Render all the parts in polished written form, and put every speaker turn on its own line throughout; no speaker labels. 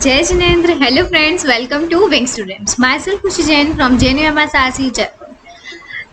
Jai Jinendra. Hello friends, welcome to Wing Students. Myself Kushi Jain from JNUMSRC Jaipur.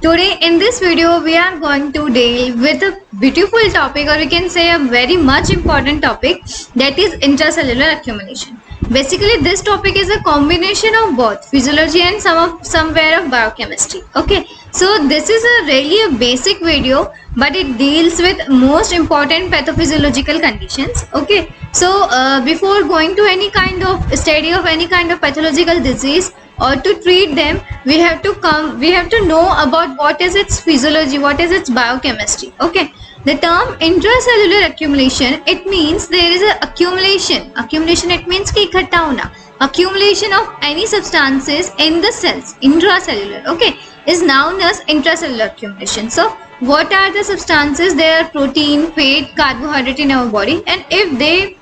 Today in this video we are going to deal with a beautiful topic, or we can say a very much important topic, that is intracellular accumulation. Basically this topic is a combination of both physiology and somewhere of biochemistry. Okay, so this is a really a basic video, but it deals with most important pathophysiological conditions. Okay, so before going to any kind of study of any kind of pathological disease or to treat them, we have to know about what is its physiology, what is its biochemistry. Okay, the term intracellular accumulation, it means there is a accumulation, it means ki ikhatta hona, accumulation of any substances in the cells, intracellular, okay, is known as intracellular accumulation. So what are the substances? They are protein, fat, carbohydrate in our body, and if they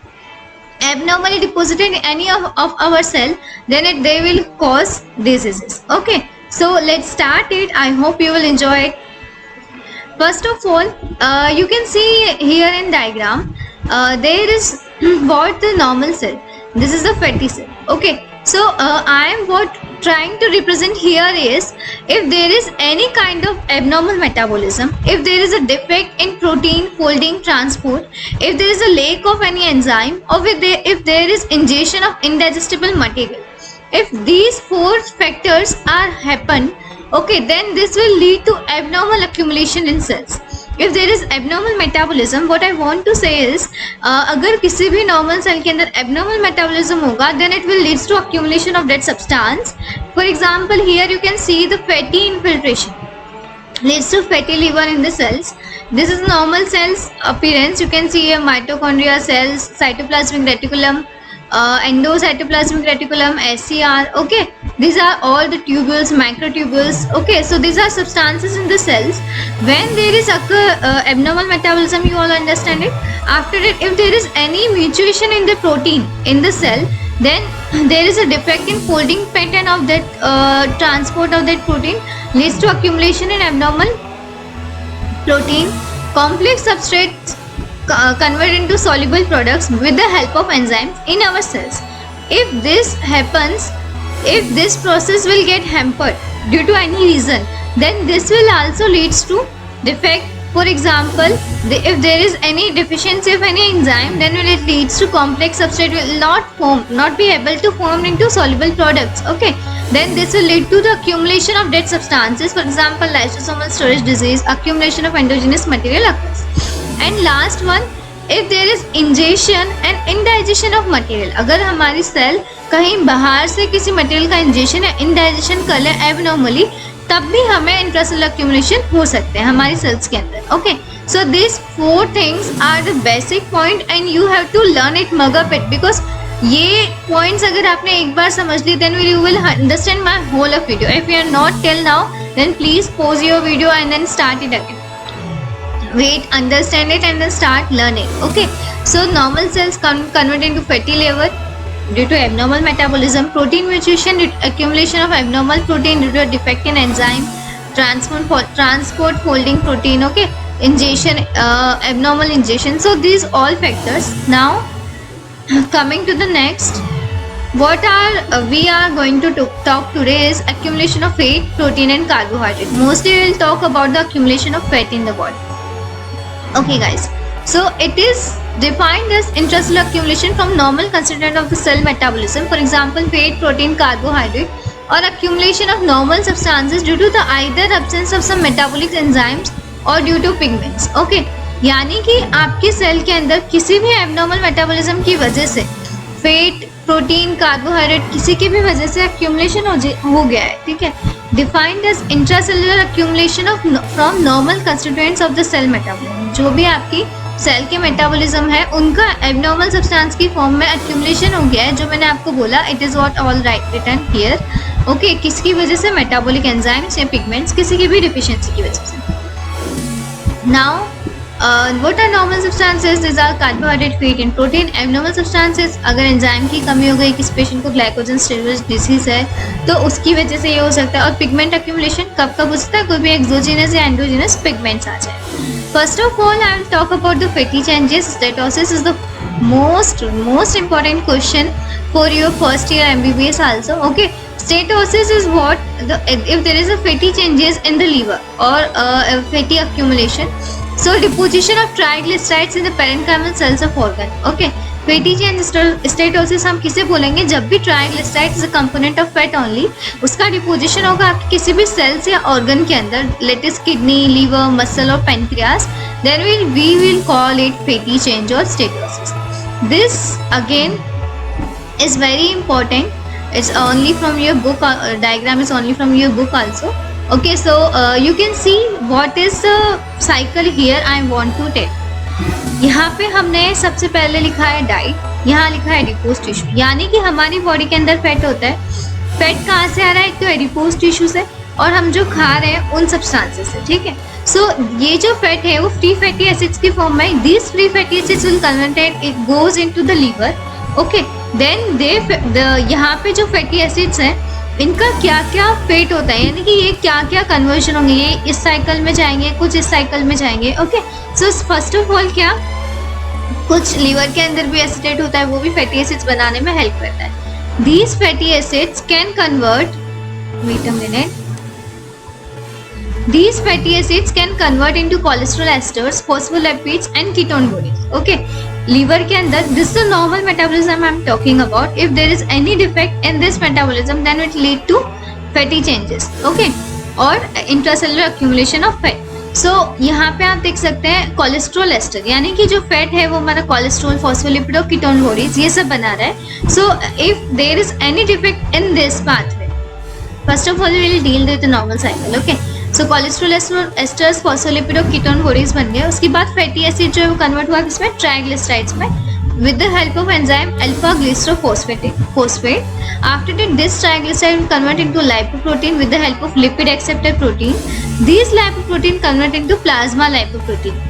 abnormally deposited in any of our cell, then they will cause diseases. Okay, so let's start it. I hope you will enjoy it. First of all, you can see here in diagram, there is what the normal cell, this is the fatty cell. Okay, so I am what trying to represent here is, if there is any kind of abnormal metabolism, if there is a defect in protein folding transport, if there is a lack of any enzyme, or if there is ingestion of indigestible material, if these four factors are happen, okay, then this will lead to abnormal accumulation in cells. If there is abnormal metabolism, what I want to say is, अगर किसी भी normal cell के अंदर abnormal metabolism होगा, then it will leads to accumulation of that substance. For example, here you can see the fatty infiltration leads to fatty liver in the cells. This is normal cells appearance. You can see a mitochondria cells, cytoplasmic reticulum, endocytoplasmic reticulum, SCR. Okay, these are all the tubules, microtubules. Okay, so these are substances in the cells. When there is abnormal metabolism, you all understand it. After it, if there is any mutation in the protein in the cell, then there is a defect in folding pattern of that transport of that protein, leads to accumulation in abnormal protein. Complex substrates convert into soluble products with the help of enzymes in our cells. If this happens, if this process will get hampered due to any reason, then this will also leads to defect. For example, if there is any deficiency of any enzyme, then it leads to complex substrate will not be able to form into soluble products. Okay, then this will lead to the accumulation of dead substances. For example, lysosomal storage disease, accumulation of endogenous material occurs. And last one, if there is ingestion and indigestion of material, अगर हमारी cell कहीं बाहर से किसी material का ingestion या indigestion कर ले एबनॉर्मली, तब भी हमें इंट्रासेलुलर एक्यूमुलेशन हो सकते हैं हमारी सेल्स के अंदर. Okay, so this four things are the basic point and you have to learn it mug up it, because ये पॉइंट्स अगर आपने एक बार समझ ली, then you will understand my whole of video. If you are not till now, then please pause your video and then start it again. Wait, understand it and then start learning. Okay, so normal cells convert into fatty liver due to abnormal metabolism, protein mutation, accumulation of abnormal protein due to a defect in enzyme, transport folding protein, okay, ingestion, abnormal ingestion. So these all factors. Now coming to the next, what are we are going to talk today is accumulation of fat, protein and carbohydrate. Mostly we will talk about the accumulation of fat in the body. Okay guys, so it is defined as intracellular accumulation from normal constituent of the cell metabolism, for example fat, protein, carbohydrate, or accumulation of normal substances due to the either absence of some metabolic enzymes or due to pigments. Okay, यानी कि आपके cell के अंदर किसी भी abnormal metabolism की वजह से फैट, प्रोटीन, कार्बोहाइड्रेट किसी की भी वजह से accumulation हो गया है. ठीक है, defined as intracellular accumulation of from normal constituents of the cell metabolism. जो भी आपकी सेल के मेटाबॉलिज्म है उनका एबनॉर्मल सब्सटेंस की फॉर्म में accumulation हो गया है, जो मैंने आपको बोला. It is what all right written here. Okay, किसकी वजह से? मेटाबॉलिक एंजाइम्स या पिगमेंट्स, किसी की भी डिफिशियंसी की वजह से. Now what are normal substances? These are carbohydrate, fat and protein. Abnormal substances, अगर एंजाइम की कमी हो गई, किसी पेशेंट को ग्लाइकोजन स्टोरेज डिजीज है तो उसकी वजह से ये हो सकता है. और पिगमेंट एक्यूमुलेशन कब कब हो सकता है? कोई भी एक्सोजिनस या एंडोजिनस पिगमेंट्स आ जाए. First of all I will talk about the fatty changes. Steatosis is the most important question for your first year MBBS also. Okay, steatosis is what if there is a fatty changes in the liver or a fatty accumulation, so deposition of triglycerides in the parenchymal cells of organ. Okay, fatty change steatosis हम किसे बोलेंगे, जब भी triglycerides is a component of fat only, उसका deposition होगा आपके किसी भी सेल्स या ऑर्गन के अंदर, लेटेस्ट किडनी, लीवर, मसल और pancreas, then we will call it fatty change और steatosis. This again is very important. It's only from your book, diagram is only from your book also. Okay, so you can see what is the cycle here I want to tell. यहाँ पे हमने सबसे पहले लिखा है diet, यहाँ लिखा है एडिपोज टिश्यू, यानी कि हमारी बॉडी के अंदर फैट होता है. फैट कहाँ से आ रहा है, एक तो एडिपोज टिश्यू से, और हम जो खा रहे हैं उन सब्सटेंसेस से. ठीक है, सो ये जो फैट है वो फ्री फैटी एसिड्स की फॉर्म में, this free fatty acids will converted, it goes into the liver. Okay, then यहाँ पे जो फैटी एसिड्स हैं इनका क्या क्या फेट होता है, यानी कि ये क्या क्या कन्वर्जन होंगे, ये इस साइकिल में जाएंगे, कुछ इस साइकिल में जाएंगे. Okay, so first of all क्या, कुछ लीवर के अंदर भी एसिटेट होता है, वो भी फैटी एसिड्स बनाने में हेल्प करता है. These fatty acids can convert, wait a minute, these fatty acids can convert into cholesterol esters, phospholipids and ketone bodies. Okay, liver के अंदर this is the normal metabolism I am talking about. If there is any defect in this metabolism, then it lead to fatty changes. Okay, और intracellular accumulation of fat. So यहाँ पे आप देख सकते हैं cholesterol ester, यानी कि जो फैट है वो हमारा कोलेस्ट्रॉल, फॉस्फोलिपिड और कीटोन बॉडीज ये सब बना रहा है. So if there is any defect in this pathway, first of all we will deal with the normal cycle. Okay, so cholesterol esters, phospholipid और कीटोन बॉडीज बन गए. उसके बाद फैटी एसिड जो है वो कन्वर्ट हुआ किसमें, ट्राइग्लिसराइड्स में, with the help of enzyme alpha glycerophosphate. After that, this triglyceride will convert into lipoprotein with the help of lipid acceptor protein. These lipoprotein convert into plasma lipoprotein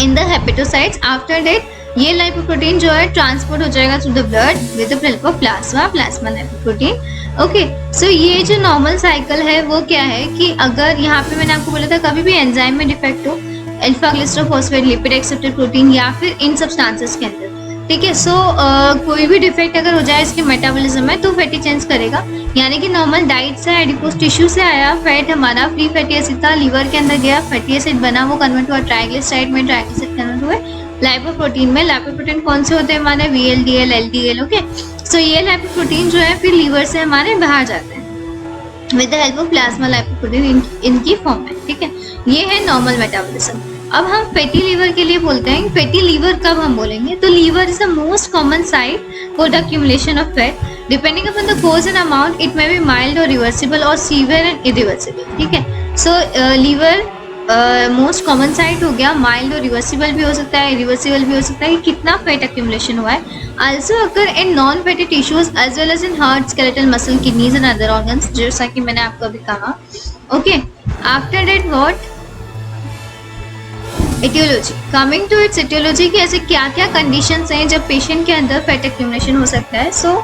in the hepatocytes. After that, ये lipoprotein जो है transport हो जाएगा through the blood with the help of plasma lipoprotein. Okay, so ये जो normal cycle है वो क्या है कि अगर यहाँ पे मैंने आपको बोला था कभी भी एंजाइम में डिफेक्ट हो, alpha glycerophosphate, lipid acceptor protein या फिर इन सब्सटेंसेस के अंदर, ठीक है, सो कोई भी डिफेक्ट अगर हो जाए इसके मेटाबॉलिज्म में तो फैटी चेंज करेगा. यानी कि नॉर्मल डाइट से, एडिपोज टिश्यू से आया फैट, हमारा फ्री फैटी एसिड था, लीवर के अंदर गया, फैटी एसिड बना, वो कन्वर्ट हुआ ट्राइग्लिसराइड में, ट्राइग्लिसराइड कन्वर्ट हुए लाइपोप्रोटीन में. लाइपोप्रोटीन कौन से होते हैं हमारे, VLDL, LDL. ओके, सो ये लाइपोप्रोटीन जो है फिर लीवर से हमारे बाहर जाते हैं with the help of plasma lipoprotein इनकी फॉर्म में. ठीक है, ये है नॉर्मल मेटाबॉलिज्म. अब हम फैटी लीवर के लिए बोलते हैं. फैटी लीवर कब हम बोलेंगे, तो liver is the most common site for the accumulation of fat. Depending upon the cause and amount, it may be mild or reversible or severe and irreversible. ठीक है, सो लीवर मोस्ट कॉमन साइट हो गया, mild और reversible भी हो सकता है, reversible भी हो सकता है कि कितना फैट एक्यूमुलेशन हुआ है. आल्सो अगर in non fatty tissues as well as in heart, skeletal muscle, kidneys and other organs, जैसा कि मैंने आपको अभी कहा. Okay, after that what, aetiology. Coming to its aetiology कि ऐसे क्या क्या कंडीशंस हैं जब पेशेंट के अंदर फैट एक्यूमुलेशन हो सकता है. सो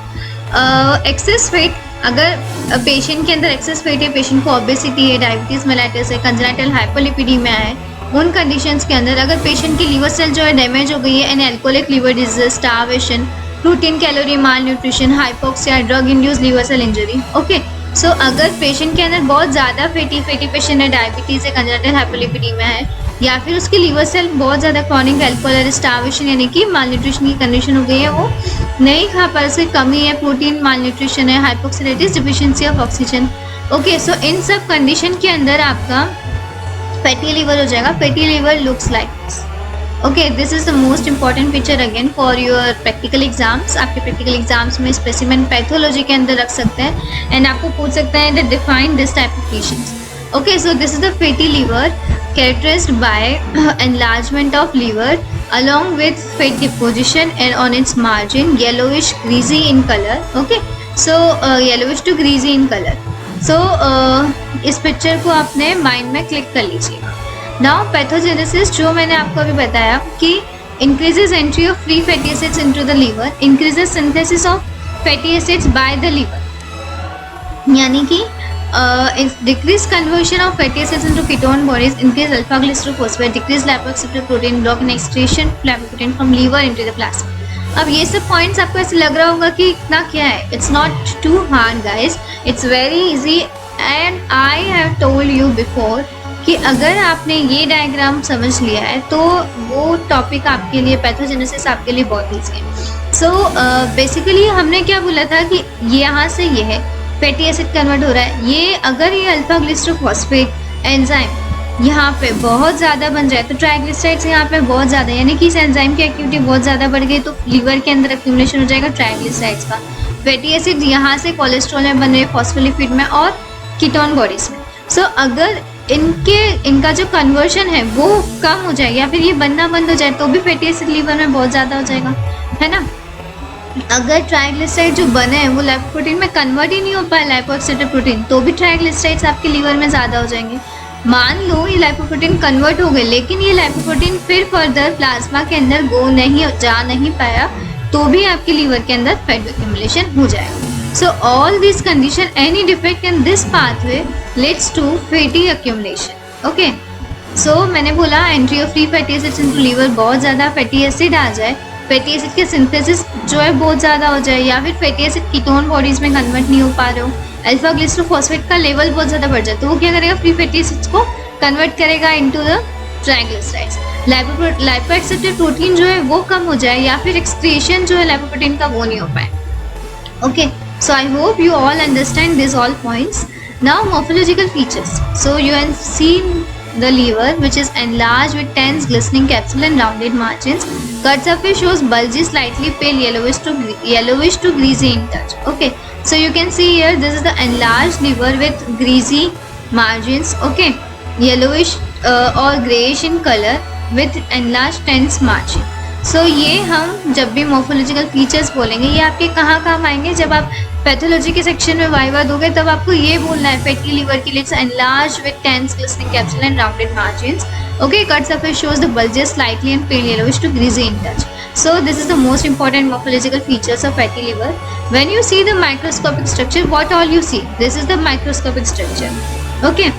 एक्सेस फैट, अगर पेशेंट के अंदर एक्सेस फैट है, पेशेंट को ओबेसिटी है, डायबिटीज मेलाइटिस है, कंजेनिटल हाइपोलिपिडीमिया है, उन कंडीशंस के अंदर अगर पेशेंट की लीवर सेल जो है डैमेज हो गई है, and alcoholic liver disease, starvation, protein calorie malnutrition, hypoxia, drug induce liver cell injury. Okay, so अगर पेशेंट के अंदर बहुत ज़्यादा फैटी पेशेंट है, डायबिटीज़ है, कंजेनिटल हाइपोलिपिडीमिया है, या फिर उसकी लीवर सेल बहुत ज़्यादा क्रॉनिक अल्कोहल, स्टार्वेशन यानी कि माल न्यूट्रिशन की कंडीशन हो गई है, वो नहीं खा पा, उसकी कमी है, प्रोटीन माल न्यूट्रिशन है, हाइपोक्सिलेटिस, deficiency of oxygen. Okay, so इन सब कंडीशन के अंदर आपका फैटी लीवर हो जाएगा. Fatty liver looks like this. Okay, this is the most important picture again for your practical exams. आपके प्रैक्टिकल एग्जाम्स में स्पेसिमेन पैथोलॉजी के अंदर रख सकते हैं एंड आपको पूछ सकते हैं that define this type of patients. Okay, so this is the fatty liver characterized by enlargement of liver along with fat deposition and on its margin yellowish greasy in color. Okay, so yellowish to greasy in color. So इस picture को अपने mind में click कर लीजिएगा. Now pathogenesis, जो मैंने आपको अभी बताया कि increases entry of free fatty acids into the liver, increases synthesis of fatty acids by the liver. यानी कि decrease conversion of fatty acids into ketone bodies, increase alpha glycerophosphate, decrease lipoacceptor protein, block in excretion of lipoprotein from liver into the plasma. अब ये सब points आपको ऐसे लग रहा होगा कि इतना क्या है. It's not too hard guys, it's very easy. And I have told you before कि अगर आपने ये डायग्राम समझ लिया है तो वो टॉपिक आपके लिए, पैथोजेनेसिस आपके लिए बहुत ईजी है. सो बेसिकली हमने क्या बोला था कि यहाँ से ये है फैटी एसिड कन्वर्ट हो रहा है. ये अगर ये अल्फा ग्लिसरोफॉस्फेट एंजाइम यहाँ पे बहुत ज़्यादा बन जाए तो ट्राइग्लिसराइड्स यहाँ पे बहुत ज़्यादा, यानी कि इस एंजाइम की एक्टिविटी बहुत ज़्यादा बढ़ गई तो लीवर के अंदर एक्यूमुलेशन हो जाएगा ट्राइग्लिसराइड्स का. फैटी एसिड यहाँ से कोलेस्ट्रॉल में बन रहे, फॉस्फोलिपिड में और कीटोन बॉडीज में. सो अगर इनका जो कन्वर्शन है वो कम हो जाए या फिर ये बनना बंद हो जाए तो भी फैटी एसिड लीवर में बहुत ज़्यादा हो जाएगा, है ना. अगर ट्राइग्लिसराइड जो बने हैं वो लाइपोप्रोटीन में कन्वर्ट ही नहीं हो पाए, लाइपोएक्सिडेटेड प्रोटीन, तो भी ट्राइग्लिसराइड्स आपके लीवर में ज़्यादा हो जाएंगे. मान लो ये लाइपोप्रोटीन कन्वर्ट हो गए लेकिन ये लाइपोप्रोटीन फिर फर्दर प्लाज्मा के अंदर जा नहीं पाया तो भी आपके लीवर के अंदर फैट एक्यूमुलेशन हो जाएगा. So all these condition, any defect in this pathway leads to fatty accumulation. Okay. So मैंने बोला entry of free fatty acids into liver, बहुत ज़्यादा fatty acid आ जाए, fatty acid के synthesis जो है बहुत ज़्यादा हो जाए, या फिर fatty acid कीटोन बॉडीज में कन्वर्ट नहीं हो पा रहे हो, अल्फा ग्लिसरोफॉस्फेट का लेवल बहुत ज़्यादा बढ़ जाए तो वो क्या करेगा, फ्री फैटी एसिड्स को कन्वर्ट करेगा इनटू द ट्राइग्लिसराइड्स. लाइपोएक्सिडेटेड प्रोटीन जो है वो कम हो जाए या फिर एक्सक्रीशन जो है लाइपोप्रोटीन का वो नहीं हो पाए. Okay. So I hope you all understand these all points. Now morphological features. So you have seen the liver which is enlarged with dense glistening capsule and rounded margins. Cut surface shows bulgy, slightly pale yellowish to greasy in touch. Okay. So you can see here this is the enlarged liver with greasy margins. Okay. Yellowish or grayish in color with enlarged dense margin. सो ये हम जब भी morphological features बोलेंगे ये आपके कहाँ काम आएंगे, जब आप पैथोलॉजी के सेक्शन में वाइवा दोगे तब आपको ये बोलना है फैटी लिवर के लिए it's enlarged with tense glistening capsule and rounded margins. Okay. Cut surface shows the bulges slightly and pale yellowish to greasy in touch. So this is the most important morphological features of fatty liver. When you see the microscopic structure, what all you see? This is the microscopic structure. Okay.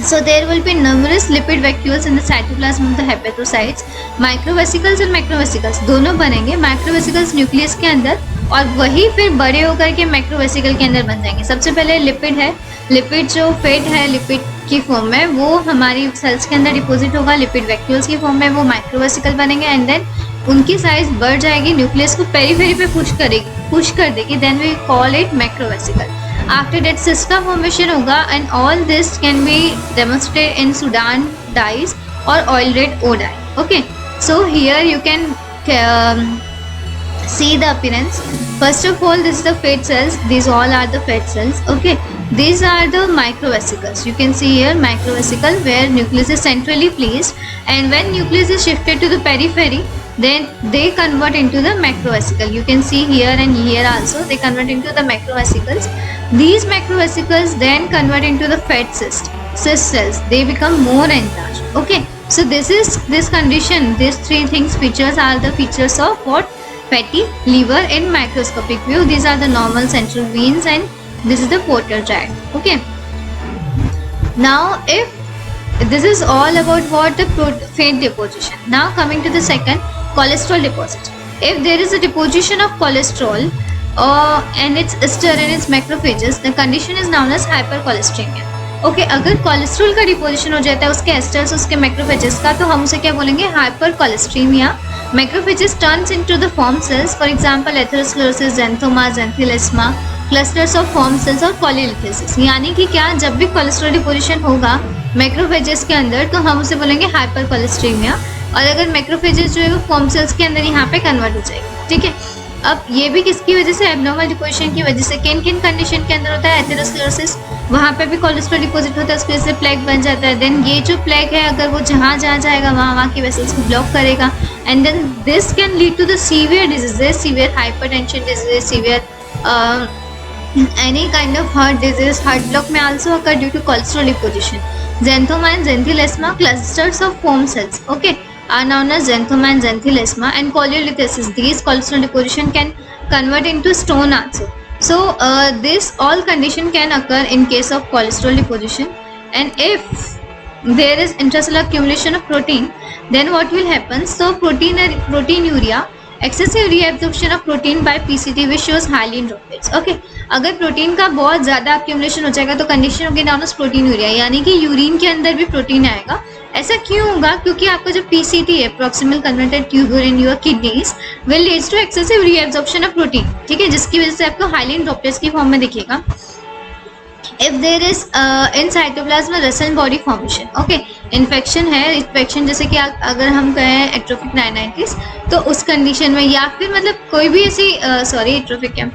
So there will be numerous lipid vacuoles in the cytoplasm of the hepatocytes. Microvesicles और macrovesicles दोनों बनेंगे. Macrovesicles nucleus के अंदर और वही फिर बड़े होकर के मैक्रोवेसिकल के अंदर बन जाएंगे. सबसे पहले लिपिड है, लिपिड जो फैट है लिपिड की फॉर्म में वो हमारी सेल्स के अंदर डिपॉजिट होगा, लिपिड वैक्यूल्स की फॉर्म में वो माइक्रोवेसिकल बनेंगे एंड देन उनकी साइज बढ़ जाएगी, न्यूक्लियस को पेरीफेरी पे पुश कर देगी, then we call it macrovesicular. After that cista formation होगा and all this can be demonstrated in Sudan dyes or oil red O dye. Okay, so here you can see the appearance. First of all, this is the fat cells. These all are the fat cells. Okay, these are the microvesicles. You can see here microvesicle where nucleus is centrally placed, and when nucleus is shifted to the periphery, then they convert into the macrovesicle. You can see here and here also they convert into the macrovesicles. These macrovesicles then convert into the fat cyst cells. They become more enlarged. Okay, so this condition, these three things features are the features of what? Fatty liver in microscopic view. These are the normal central veins and this is the portal tract. Okay, now if this is all about what the fat deposition. Now coming to the second, cholesterol deposit. If there is a deposition of cholesterol and its ester in its macrophages, the condition is known as hypercholesteremia. Okay, अगर cholesterol का deposition हो जाता है उसके asters उसके macrophages का तो हम उसे क्या बोलेंगे, hypercholesterolemia. Macrophages turns into the foam cells, for example atherosclerosis, xanthoma, xanthelasma, clusters of foam cells और पॉलीलिथेसिस. यानी कि क्या, जब भी कोलेस्ट्रॉल डिपोजिशन होगा मैक्रोफेजेस के अंदर तो हम उसे बोलेंगे हाइपरकोलेस्ट्रीमिया, और अगर मैक्रोफेजेस जो है वो फॉर्म सेल्स के अंदर यहाँ पे कन्वर्ट हो जाएगी. ठीक है, अब ये भी किसकी वजह से, एब्नॉर्मल डिपोजिशन की वजह से. किन किन कंडीशन के अंदर होता है, एथेरोस्क्लेरोसिस, वहाँ पे भी कोलेस्ट्रॉल डिपॉजिट होता है, उसकी वजह से प्लेग बन जाता है. देन ये जो प्लेग है अगर वो जहाँ जाएगा वहाँ की वेसल्स को ब्लॉक करेगा and then this can lead to the severe diseases, severe hypertension disease, severe any kind of heart disease. Heart block may also occur due to cholesterol deposition. Xanthoma and xanthilesma, clusters of foam cells, okay, are known as xanthoma and xanthilesma, and cholelithiasis. These cholesterol deposition can convert into stone also. So this all condition can occur in case of cholesterol deposition, and if there is intracellular accumulation of protein, then what will happen? So proteinuria, excessive reabsorption of protein by PCT which shows highly in droplets. Okay, अगर protein का बहुत ज़्यादा accumulation हो जाएगा तो condition होगी known as proteinuria, यानी कि यूरिन के अंदर भी प्रोटीन आएगा. ऐसा क्यों होगा? क्योंकि आपका जो PCT है, proximal converted tubule in your kidneys, will leads to excessive reabsorption of protein. ठीक है, जिसकी वजह से आपको हाइलिन ड्रॉपलेट्स की फॉर्म में दिखेगा. If there is in cytoplasm Russell body formation, okay, infection है, इन्फेक्शन जैसे कि अगर हम कहें एट्रोफिक राइनाइटिस, तो उस कंडीशन में, या फिर मतलब कोई भी ऐसी एट्रोफिक है,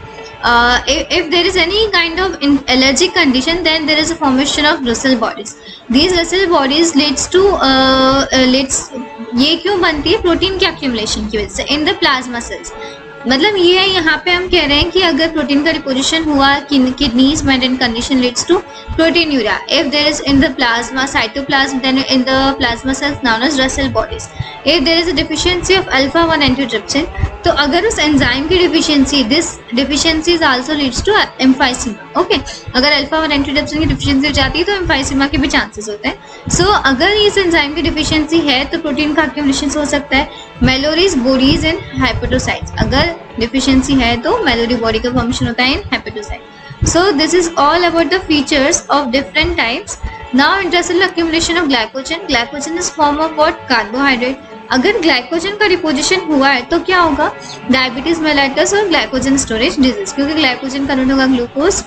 if there is any kind of allergic condition, then there is a formation of Russell bodies. These Russell bodies leads to ये क्यों बनती है? प्रोटीन के accumulation की वजह से in the plasma cells. मतलब ये है, यहाँ पे हम कह रहे हैं कि अगर प्रोटीन का डिपोजिशन हुआ किडनीज में, then condition leads to proteinuria. If there is in the plasma cytoplasm, then in the plasma cells known as Russell bodies. If there is a deficiency of alpha 1 antitrypsin, तो अगर उस enzyme की deficiency, this deficiency is also leads to emphysema. Okay, अगर alpha 1 antitrypsin की deficiency हो जाती है तो एम्फाइसीमा के भी चांसेस होते हैं. सो अगर इस एंजाइम की डिफिशियंसी है तो प्रोटीन का accumulation हो सकता है. मेलोरीज बोरीज इन हेपेटोसाइट्स, अगर डिफिशियंसी है तो मेलोरी बॉडी का फॉर्मेशन होता है इन hepatocyte. So this is all about the features of different types. Now intracellular accumulation of glycogen. Glycogen is form of what? Carbohydrate. अगर ग्लाइकोजन का डिपोजिशन हुआ है तो क्या होगा? डायबिटीज मेलाइटस और ग्लाइकोजन स्टोरेज डिजीज, क्योंकि ग्लाइकोजन कन्वर्ट होगा ग्लूकोज.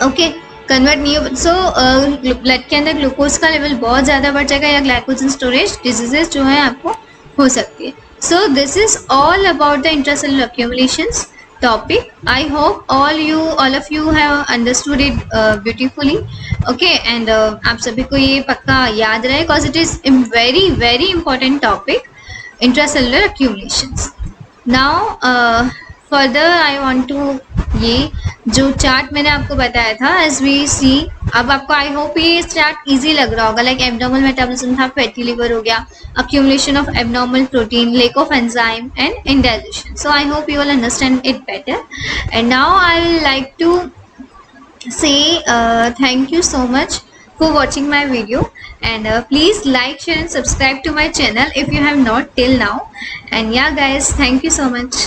ओके, कन्वर्ट नहीं हो, सो ब्लड के अंदर ग्लूकोज का लेवल बहुत ज़्यादा बढ़ जाएगा, या ग्लाइकोजन स्टोरेज डिजीजेस जो है आपको हो सकती है. सो this is all about the intracellular accumulations topic. I hope all of you have understood it beautifully. Okay, and आप सभी को ये पक्का याद रहे, because it is a very very important topic, intracellular accumulations. Now further I want to, ये जो chart मैंने आपको बताया था, एज वी सी, अब आपको आई होप ये चार्ट इजी लग रहा होगा. लाइक एब्नॉर्मल मेटाबॉलिज्म था, फैटी लिवर हो गया, accumulation of abnormal protein, lack of enzyme and indigestion. So I hope you all understand it better. And now I will like to say thank you so much for watching my video, and please like, share and subscribe to my channel if you have not till now. And yeah guys, thank you so much.